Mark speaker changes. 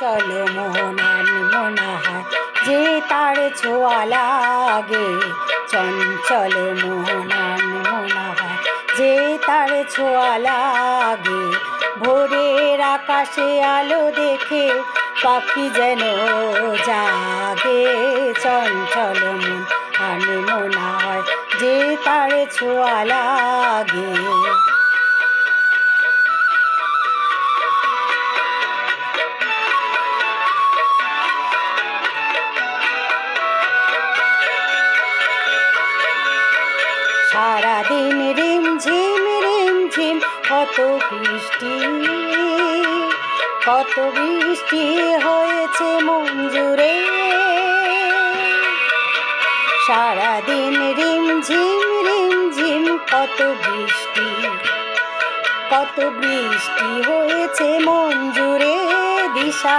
Speaker 1: চলো মোহনার মোনাহার যে তার ছোঁয়া লাগে, চঞ্চল মোহনার মোনাহার যে তার ছোঁয়া লাগে। ভোরের আকাশে আলো দেখে পাখি যেন জাগে, চঞ্চল মন আনমনাহার যে তার ছোঁয়া লাগে। সারাদিন রিমঝিম রিমঝিম কত বৃষ্টি, কত বৃষ্টি হয়েছে মন জুড়ে। সারাদিন রিমঝিম রিমঝিম কত বৃষ্টি, কত বৃষ্টি হয়েছে মন জুড়ে। দিশা